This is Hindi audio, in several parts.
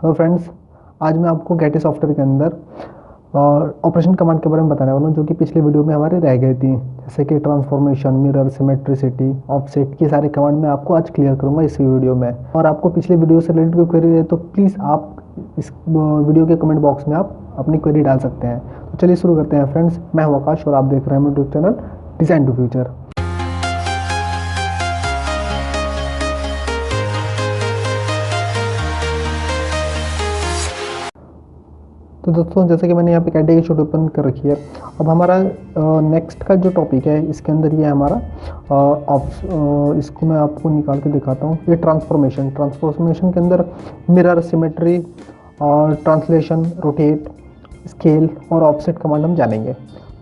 हेलो फ्रेंड्स, आज मैं आपको गेटी सॉफ्टवेयर के अंदर ऑपरेशन कमांड के बारे में बताने वाला हूँ, जो कि पिछले वीडियो में हमारे रह गई थी। जैसे कि ट्रांसफॉर्मेशन, मिरर, सिमेट्रिसिटी, ऑफसेट, की सारे कमांड मैं आपको आज क्लियर करूँगा इस वीडियो में। और आपको पिछले वीडियो से रिलेटेड कोई क्वेरी है तो प्लीज़ आप इस वीडियो के कमेंट बॉक्स में आप अपनी क्वेरी डाल सकते हैं। तो चलिए शुरू करते हैं फ्रेंड्स। मैं हूँ आकाश और आप देख रहे हैं मेरे YouTube channel design to future. तो दोस्तों, जैसे कि मैंने यहाँ पे कैटेगरी शीट ओपन कर रखी है। अब हमारा नेक्स्ट का जो टॉपिक है, इसके अंदर ये हमारा इसको मैं आपको निकाल के दिखाता हूँ। ये ट्रांसफॉर्मेशन के अंदर मिरर, सिमेट्री और ट्रांसलेशन, रोटेट, स्केल और ऑफसेट कमांड हम जानेंगे।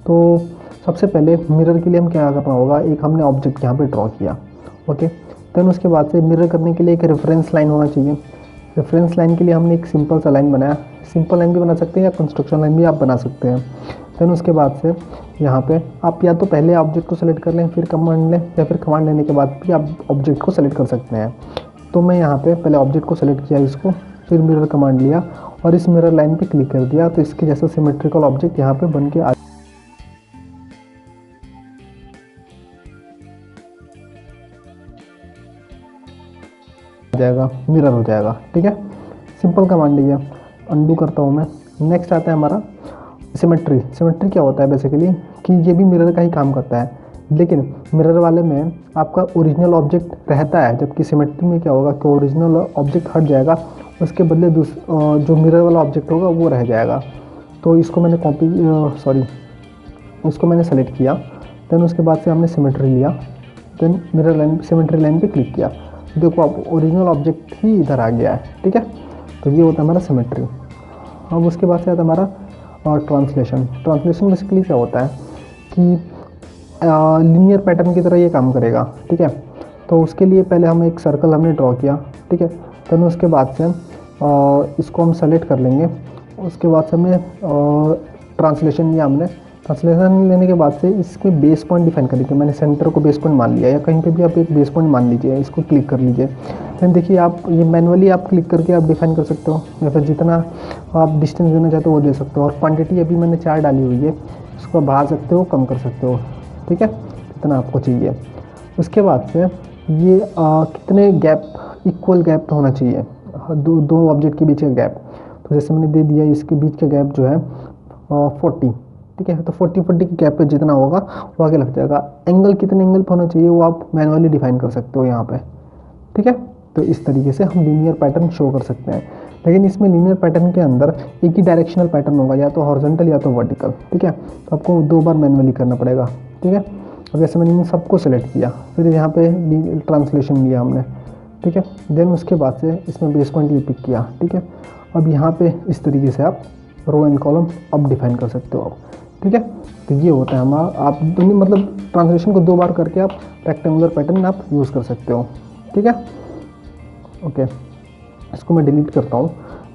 तो सबसे पहले मिरर के लिए हम क्या करना होगा, एक हमने ऑब्जेक्ट यहाँ पे ड्रॉ किया, ओके। देन उसके बाद से मिरर करने के लिए एक रेफरेंस लाइन होना चाहिए। रेफरेंस लाइन के लिए हमने एक सिंपल सा लाइन बनाया। सिंपल लाइन भी बना सकते हैं या कंस्ट्रक्शन लाइन भी आप बना सकते हैं। देन उसके बाद से यहाँ पे आप या तो पहले ऑब्जेक्ट को सेलेक्ट कर लें, फिर कमांड लें, या फिर कमांड लेने के बाद भी आप ऑब्जेक्ट को सेलेक्ट कर सकते हैं। तो मैं यहाँ पे पहले ऑब्जेक्ट को सेलेक्ट किया, इसको, फिर मिरर कमांड लिया और इस मिरर लाइन पे क्लिक कर दिया। तो इसके जैसा सिमेट्रिकल ऑब्जेक्ट यहाँ पे बन के आ जाएगा, मिरर हो जाएगा। ठीक है, सिंपल कमांड है। अंडू करता हूँ मैं। नेक्स्ट आता है हमारा सिमेट्री। सिमेट्री क्या होता है बेसिकली कि ये भी मिरर का ही काम करता है, लेकिन मिरर वाले में आपका ओरिजिनल ऑब्जेक्ट रहता है, जबकि सिमेट्री में क्या होगा कि ओरिजिनल ऑब्जेक्ट हट जाएगा, उसके बदले जो मिरर वाला ऑब्जेक्ट होगा वो रह जाएगा। तो इसको मैंने इसको मैंने सेलेक्ट किया। देन उसके बाद से हमने सिमेट्री लिया। Then mirror line, symmetry line पे क्लिक किया। देखो आप ओरिजिनल ऑब्जेक्ट ही इधर आ गया है। ठीक है, तो ये होता है हमारा सिमेट्री। अब उसके बाद से आता है हमारा ट्रांसलेशन। ट्रांसलेशन बेसिकली क्या होता है कि लीनियर पैटर्न की तरह ये काम करेगा। ठीक है, तो उसके लिए पहले हम एक सर्कल हमने ड्रॉ किया। ठीक है, देन उसके बाद से इसको हम सेलेक्ट कर लेंगे। उसके बाद से हमने ट्रांसलेशन लिया। हमने ट्रांसलेशन लेने के बाद से इसमें बेस पॉइंट डिफाइन करेंगे। मैंने सेंटर को बेस पॉइंट मान लिया, या कहीं पे भी आप एक बेस पॉइंट मान लीजिए, इसको क्लिक कर लीजिए। देन देखिए आप ये मैनुअली आप क्लिक करके आप डिफाइन कर सकते हो, या फिर जितना आप डिस्टेंस देना चाहते हो वो दे सकते हो। और क्वांटिटी अभी मैंने 4 डाली हुई है, इसको बढ़ा सकते हो, कम कर सकते हो। ठीक है, जितना आपको चाहिए। उसके बाद से ये कितने गैप, इक्वल गैप होना चाहिए दो ऑब्जेक्ट के बीच का गैप। तो जैसे मैंने दे दिया, इसके बीच का गैप जो है 40। ठीक है, तो 40 की गैप पे जितना होगा वो आगे लग जाएगा। एंगल कितने एंगल पर होना चाहिए वो आप मैनुअली डिफाइन कर सकते हो यहाँ पे। ठीक है, तो इस तरीके से हम लीनियर पैटर्न शो कर सकते हैं। लेकिन इसमें लीनियर पैटर्न के अंदर एक ही डायरेक्शनल पैटर्न होगा, या तो हॉरिजॉन्टल या तो वर्टिकल। ठीक है, तो आपको 2 बार मैनुअली करना पड़ेगा। ठीक है, अब जैसे मैंने इन सबको सेलेक्ट किया, फिर यहाँ पे ट्रांसलेशन लिया हमने। ठीक है, देन उसके बाद से इसमें बेस पॉइंट ये पिक किया। ठीक है, अब यहाँ पे इस तरीके से आप रो एंड कॉलम अब डिफाइन कर सकते हो आप। ठीक है, तो ये होता है हमारा, आप मतलब ट्रांसलेशन को 2 बार करके आप रेक्टेंगुलर पैटर्न आप यूज़ कर सकते हो। ठीक है, ओके, इसको मैं डिलीट करता हूँ।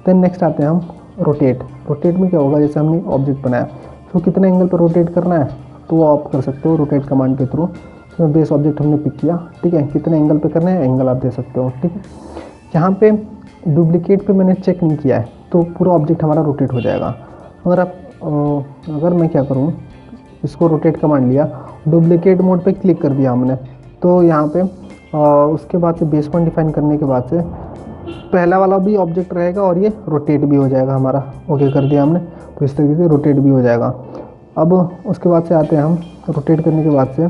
देन नेक्स्ट आते हैं हम रोटेट। रोटेट में क्या होगा, जैसे हमने ऑब्जेक्ट बनाया तो कितने एंगल पर रोटेट करना है तो वो आप कर सकते हो रोटेट कमांड के थ्रू। इसमें बेस ऑब्जेक्ट हमने पिक किया। ठीक है, कितने एंगल पे करना है, एंगल आप दे सकते हो। ठीक है, यहाँ पे डुप्लीकेट पे मैंने चेक नहीं किया है, तो पूरा ऑब्जेक्ट हमारा रोटेट हो जाएगा। अगर मैं क्या करूँ, इसको रोटेट कमांड लिया, डुप्लीकेट मोड पे क्लिक कर दिया हमने, तो यहाँ पे उसके बाद से बेस पॉइंट डिफाइन करने के बाद से पहला वाला भी ऑब्जेक्ट रहेगा और ये रोटेट भी हो जाएगा हमारा। ओके कर दिया हमने, तो इस तरीके से रोटेट भी हो जाएगा। अब उसके बाद से आते हैं हम रोटेट करने के बाद से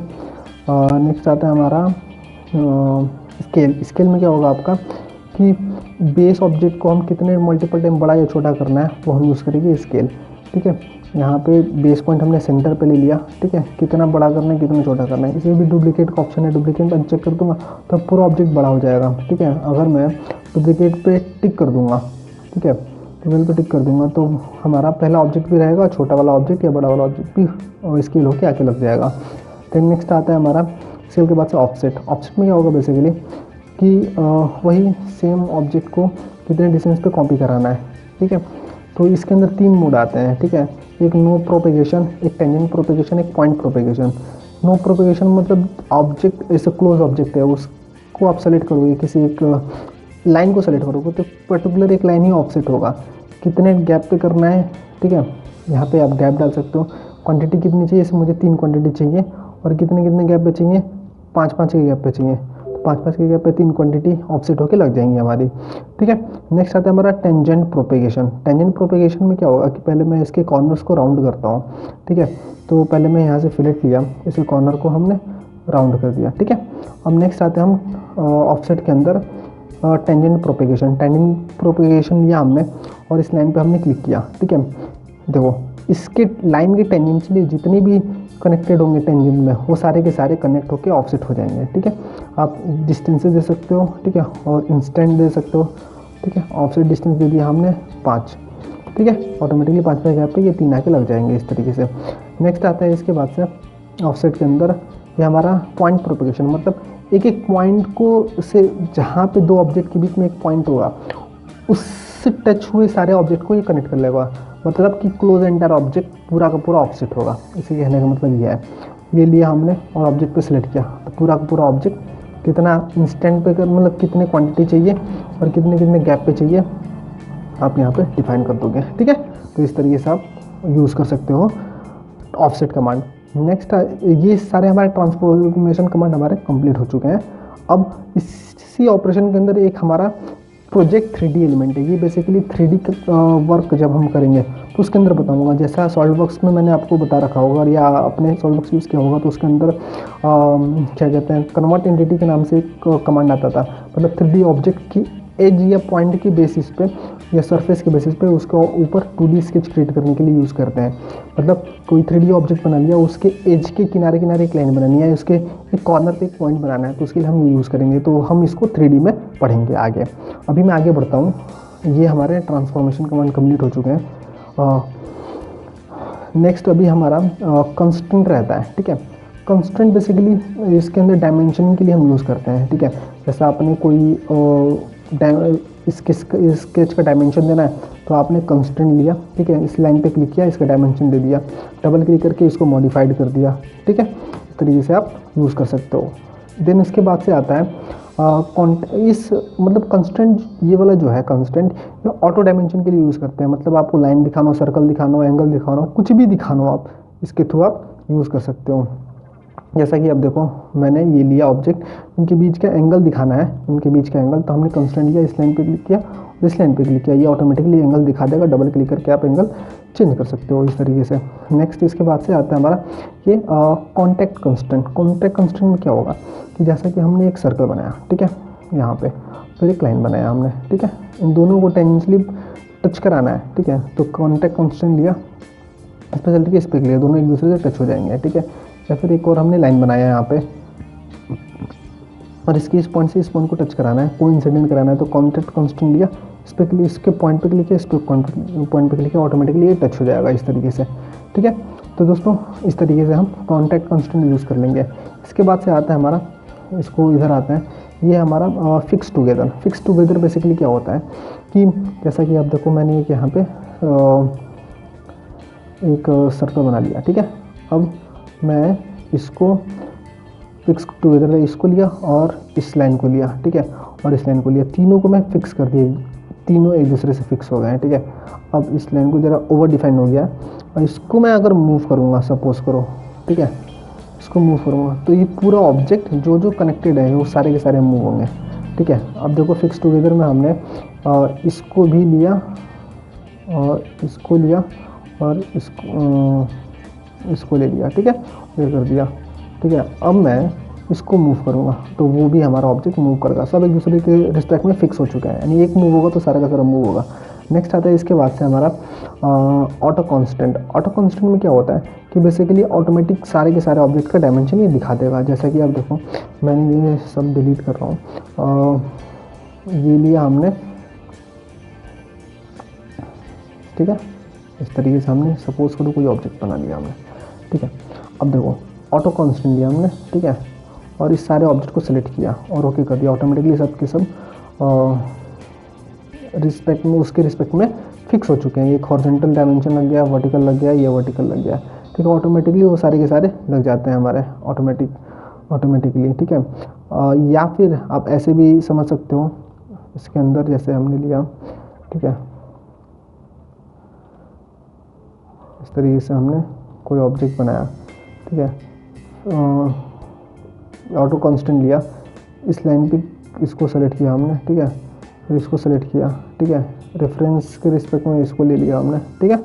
नेक्स्ट आता है हमारा स्केल। स्केल में क्या होगा आपका कि बेस ऑब्जेक्ट को हम कितने मल्टीपल टाइम बड़ा या छोटा करना है वो हम यूज़ करेंगे स्केल। ठीक है, यहाँ पे बेस पॉइंट हमने सेंटर पे ले लिया। ठीक है, कितना बड़ा करना है, कितना छोटा करना है। इसमें भी डुप्लीकेट का ऑप्शन है, डुप्लीकेट पर चेक कर दूंगा तो पूरा ऑब्जेक्ट बड़ा हो जाएगा। ठीक है, अगर मैं डुप्लीकेट पे टिक कर दूंगा, ठीक है, टेबल पे टिक कर दूंगा, तो हमारा पहला ऑब्जेक्ट भी रहेगा, छोटा वाला ऑब्जेक्ट या बड़ा वाला ऑब्जेक्ट भी स्केल होकर आके लग जाएगा। देन नेक्स्ट आता है हमारा स्केल के बाद से ऑफसेट। ऑफसेट में क्या होगा बेसिकली कि वही सेम ऑब्जेक्ट को कितने डिस्टेंस पे कॉपी कराना है। ठीक है, तो इसके अंदर 3 मोड आते हैं। ठीक है, एक नो प्रोपेगेशन, एक टेंजेंट प्रोपेगेशन, एक पॉइंट प्रोपेगेशन। नो प्रोपेगेशन मतलब ऑब्जेक्ट ऐसे क्लोज ऑब्जेक्ट है, उसको आप सेलेक्ट करोगे किसी लाइन को सेलेक्ट करोगे तो पर्टिकुलर एक लाइन ही ऑफसेट होगा, कितने गैप पे करना है, ठीक है। यहाँ पे आप गैप डाल सकते हो, क्वांटिटी कितनी चाहिए, इसमें मुझे 3 क्वांटिटी चाहिए, और कितने कितने गैप पे चाहिए, 5-5 के गैप पे चाहिए, तो 5-5 के गैप पे 3 क्वांटिटी ऑफसेट होके लग जाएंगी हमारी, ठीक है। नेक्स्ट आता है हमारा टेंजेंट प्रोपेगेशन। टेंजेंट प्रोपेगेशन में क्या होगा कि पहले मैं इसके कॉर्नर्स को राउंड करता हूँ, ठीक है। तो पहले मैं यहाँ से फिलेट लिया, इसके कॉर्नर को हमने राउंड कर दिया, ठीक है। अब नेक्स्ट आते हैं हम ऑफसेट के अंदर टेंजेंट प्रोपेगेशन। टेंजेंट प्रोपेगेशन लिया हमने और इस लाइन पे हमने क्लिक किया, ठीक है। देखो इसके लाइन के टेंजेंशियली जितनी भी कनेक्टेड होंगे टेंजेंट में, वो सारे के सारे कनेक्ट होकर ऑफसेट हो जाएंगे, ठीक है। आप डिस्टेंसेस दे सकते हो, ठीक है, और इंस्टेंट दे सकते हो, ठीक है। ऑफसेट डिस्टेंस दे दिया हमने 5, ठीक है। ऑटोमेटिकली 5 गैप पे ये 3 आके लग जाएंगे इस तरीके से। नेक्स्ट आता है इसके बाद से ऑफसेट के अंदर ये हमारा पॉइंट प्रोपेगेशन, मतलब एक एक पॉइंट को से जहाँ पे 2 ऑब्जेक्ट के बीच में एक पॉइंट होगा, उससे टच हुए सारे ऑब्जेक्ट को ये कनेक्ट कर लेगा, मतलब कि क्लोज एंटायर ऑब्जेक्ट पूरा का पूरा ऑफसेट होगा। इसे कहने का मतलब ये है। ये लिया हमने और ऑब्जेक्ट पे सिलेक्ट किया, तो पूरा का पूरा ऑब्जेक्ट कितना इंस्टेंट पे मतलब कितने क्वांटिटी चाहिए और कितने कितने गैप पे चाहिए आप यहाँ पे डिफाइन कर दोगे, ठीक है। तो इस तरीके से आप यूज़ कर सकते हो ऑफसेट कमांड। नेक्स्ट ये सारे हमारे ट्रांसफॉर्मेशन कमांड हमारे कंप्लीट हो चुके हैं। अब इसी ऑपरेशन के अंदर एक हमारा प्रोजेक्ट 3D एलिमेंट है। ये बेसिकली 3D वर्क जब हम करेंगे तो उसके अंदर बताऊंगा, जैसा सॉल्ववर्क्स में मैंने आपको बता रखा होगा या आपने सॉल्ववर्क्स यूज़ किया होगा, तो उसके अंदर क्या कहते हैं, कन्वर्ट एंटिटी के नाम से एक कमांड आता था, मतलब 3D ऑब्जेक्ट की एज या पॉइंट की बेसिस पे या सरफेस के बेसिस पे उसको ऊपर 2D स्केच क्रिएट करने के लिए यूज़ करते हैं। मतलब कोई 3D ऑब्जेक्ट बना लिया, उसके एज के किनारे किनारे एक लाइन बनानी है, उसके एक कॉर्नर पे एक पॉइंट बनाना है, तो उसके लिए हम ये यूज़ करेंगे। तो हम इसको 3D में पढ़ेंगे आगे। अभी मैं आगे बढ़ता हूँ। ये हमारे ट्रांसफॉर्मेशन कमांड कंप्लीट हो चुके हैं। नेक्स्ट अभी हमारा कंस्ट्रेंट रहता है, ठीक है। कंस्ट्रेंट बेसिकली इसके अंदर डायमेंशन के लिए हम यूज़ करते हैं, ठीक है। जैसा आपने कोई स्केच का डायमेंशन देना है तो आपने कंस्ट्रेंट लिया, ठीक है, इस लाइन पे क्लिक किया, इसका डायमेंशन दे दिया, डबल क्लिक करके इसको मॉडिफाइड कर दिया, ठीक है। इस तरीके से आप यूज़ कर सकते हो। देन इसके बाद से आता है इस मतलब कंस्ट्रेंट, ये वाला जो है कंस्ट्रेंट, ये ऑटो डायमेंशन के लिए यूज़ करते हैं। मतलब आपको लाइन दिखाना हो, सर्कल दिखाना हो, एंगल दिखाना हो, कुछ भी दिखाना हो, आप इसके थ्रू आप यूज़ कर सकते हो। जैसा कि अब देखो मैंने ये लिया ऑब्जेक्ट, इनके बीच का एंगल दिखाना है, इनके बीच का एंगल, तो हमने कंस्ट्रेंट लिया, इस लाइन पे क्लिक किया और इस लाइन पे क्लिक किया, ये ऑटोमेटिकली एंगल दिखा देगा। डबल क्लिक करके आप एंगल चेंज कर सकते हो इस तरीके से। नेक्स्ट इसके बाद से आता है हमारा ये कॉन्टैक्ट कंस्ट्रेंट। कॉन्टैक्ट कंस्ट्रेंट में क्या होगा कि जैसा कि हमने एक सर्कल बनाया, ठीक है, यहाँ पे फिर एक लाइन बनाया हमने, ठीक है, इन दोनों को टेंजेंशियली टच कराना है, ठीक है। तो कॉन्टैक्ट कंस्ट्रेंट लिया, इस पर चलते इस पर लिया, दोनों एक दूसरे से टच हो जाएंगे, ठीक है। या फिर एक और हमने लाइन बनाया यहाँ पे और इसकी इस पॉइंट से इस पॉइंट को टच कराना है, कोइंसिडेंट कराना है, तो कॉन्टैक्ट कांस्टेंट लिया, इस पर क्लिक, इसके पॉइंट पे क्लिक किया, इस पर पॉइंट पे क्लिक किया, ऑटोमेटिकली ये टच हो जाएगा इस तरीके से, ठीक है। तो दोस्तों इस तरीके से हम कॉन्टैक्ट कांस्टेंट यूज़ कर लेंगे। इसके बाद से आता है हमारा, इसको इधर आता है, ये हमारा fix together. Fix together basically क्या होता है कि जैसा कि आप देखो मैंने एक यहाँ पे एक सर्कल बना लिया, ठीक है। अब मैं इसको फिक्स टुगेदर, इसको लिया और इस लाइन को लिया, ठीक है, और इस लाइन को लिया, तीनों को मैं फिक्स कर दिया, तीनों एक दूसरे से फिक्स हो गए हैं, ठीक है। अब इस लाइन को ज़रा ओवर डिफाइन हो गया और इसको मैं अगर मूव करूँगा, सपोज करो, ठीक है, इसको मूव करूँगा तो ये पूरा ऑब्जेक्ट जो जो कनेक्टेड है वो सारे के सारे मूव होंगे, ठीक है। अब देखो फिक्स टुगेदर में हमने इसको भी लिया और इसको लिया और इसको ले लिया, ठीक है, ये कर दिया, ठीक है। अब मैं इसको मूव करूँगा तो वो भी हमारा ऑब्जेक्ट मूव करेगा, सब एक दूसरे के रिस्पेक्ट में फिक्स हो चुका है, यानी एक मूव होगा तो सारा का सारा मूव होगा। नेक्स्ट आता है इसके बाद से हमारा ऑटो कांस्टेंट। ऑटो कांस्टेंट में क्या होता है कि बेसिकली ऑटोमेटिक सारे के सारे ऑब्जेक्ट का डायमेंशन ये दिखा देगा। जैसा कि आप देखो मैंने ये सब डिलीट कर रहा हूँ, ये लिया हमने, ठीक है, इस तरीके से हमने सपोज करो कोई ऑब्जेक्ट बना लिया हमने, ठीक है। अब देखो ऑटो कांस्टेंट लिया हमने, ठीक है, और इस सारे ऑब्जेक्ट को सेलेक्ट किया और ओके कर दिया, ऑटोमेटिकली सब के सब रिस्पेक्ट में, उसके रिस्पेक्ट में फिक्स हो चुके हैं। ये हॉरिजॉन्टल डायमेंशन लग गया, वर्टिकल लग गया, ये वर्टिकल लग गया, ठीक है। ऑटोमेटिकली वो सारे के सारे लग जाते हैं हमारे ऑटोमेटिकली, ठीक है। या फिर आप ऐसे भी समझ सकते हो इसके अंदर जैसे हमने लिया, ठीक है, इस तरीके से हमने कोई ऑब्जेक्ट बनाया, ठीक है, ऑटो कांस्टेंट लिया, इस लाइन पे इसको सेलेक्ट किया हमने, ठीक है, फिर इसको सेलेक्ट किया, ठीक है, रेफरेंस के रिस्पेक्ट में इसको ले लिया हमने, ठीक है,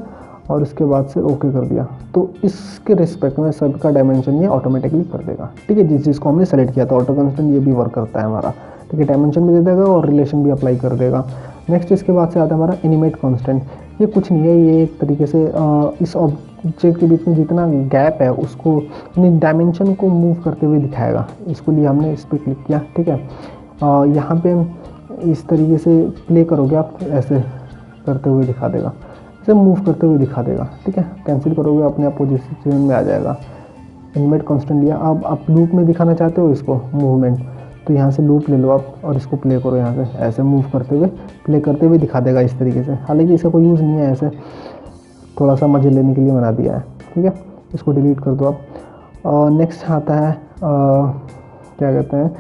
और इसके बाद से ओके कर दिया। तो इसके रिस्पेक्ट में सबका डायमेंशन ये ऑटोमेटिकली कर देगा, ठीक है, जिस जिसको हमने सेलेक्ट किया था। ऑटो कांस्टेंट ये भी वर्क करता है हमारा, ठीक है, डायमेंशन भी दे देगा और रिलेशन भी अप्लाई कर देगा। नेक्स्ट इसके बाद से आता है हमारा एनिमेट कांस्टेंट। ये कुछ नहीं है, ये एक तरीके से इस ऑब्जेक्ट के बीच में जितना गैप है उसको यानी डायमेंशन को मूव करते हुए दिखाएगा। इसको लिए हमने इस पर क्लिक किया, ठीक है, यहाँ पे इस तरीके से प्ले करोगे आप, ऐसे करते हुए दिखा देगा, इसे मूव करते हुए दिखा देगा, ठीक है, कैंसिल करोगे अपने आप पोजीशन में आ जाएगा। एनिमेट कांस्टेंट लिया, अब आप लूप में दिखाना चाहते हो इसको मूवमेंट, तो यहाँ से लूप ले लो आप और इसको प्ले करो, यहाँ से ऐसे मूव करते हुए प्ले करते हुए दिखा देगा इस तरीके से। हालांकि इसका कोई यूज़ नहीं है, ऐसे थोड़ा सा मजे लेने के लिए बना दिया है, ठीक है, इसको डिलीट कर दो आप। नेक्स्ट आता है क्या कहते हैं,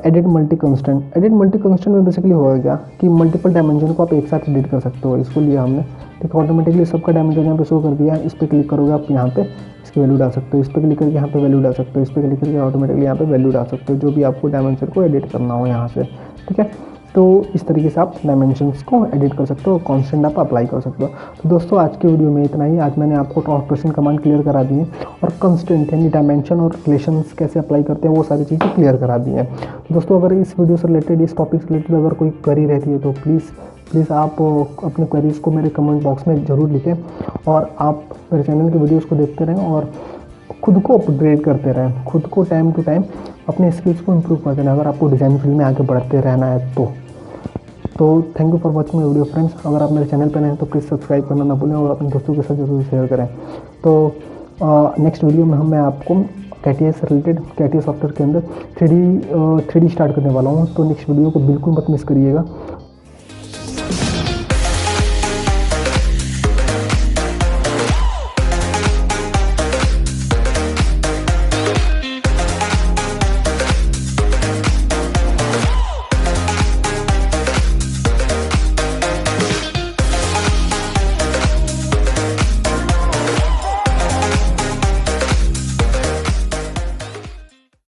edit multi constant. Edit multi constant में बेसिकली होगा क्या कि मल्टीपल डायमेंशन को आप एक साथ एडिट कर सकते हो। इसको लिया हमने, ठीक है, ऑटोमेटिकली सबका डायमेंशन यहाँ पे शो कर दिया है। इस पर क्लिक करोगे आप, यहाँ पे इसकी वैल्यू डाल सकते हो, इस पर क्लिक करके यहाँ पे वैल्यू डाल सकते हो, इस पर क्लिक करके ऑटोमेटिकली यहाँ पे वैल्यू डाल सकते हो, जो भी आपको डायमेंशन को एडिट करना हो यहाँ से, ठीक है। तो इस तरीके से आप डायमेंशंस को एडिट कर सकते हो, कांस्टेंट आप अप्लाई कर सकते हो। तो दोस्तों आज की वीडियो में इतना ही। आज मैंने आपको ऑपरेशन कमांड क्लियर करा दी है और कंस्टेंट यानी डायमेंशन और रिलेशंस कैसे अप्लाई करते हैं वो सारी चीज़ें क्लियर करा दी हैं। तो दोस्तों अगर इस वीडियो से रिलेटेड, इस टॉपिक से रिलेटेड अगर कोई क्वेरी रहती है तो प्लीज़ आप अपने क्वेरीज़ को मेरे कमेंट बॉक्स में ज़रूर लिखें और आप मेरे चैनल की वीडियोज़ को देखते रहें और खुद को अपग्रेड करते रहें, खुद को टाइम टू टाइम अपने स्किल्स को इम्प्रूव करते रहें अगर आपको डिज़ाइन फील्ड में आगे बढ़ते रहना है तो thank you for watching my video friends. अगर आप मेरे चैनल पर नए हैं तो प्लीज़ सब्सक्राइब करना ना भूलें और अपने दोस्तों के साथ जरूर शेयर करें। तो नेक्स्ट वीडियो में मैं आपको कैटिया से रिलेटेड, कैटिया सॉफ्टवेयर के अंदर 3D स्टार्ट करने वाला हूँ, तो नेक्स्ट वीडियो को बिल्कुल मत मिस करिएगा।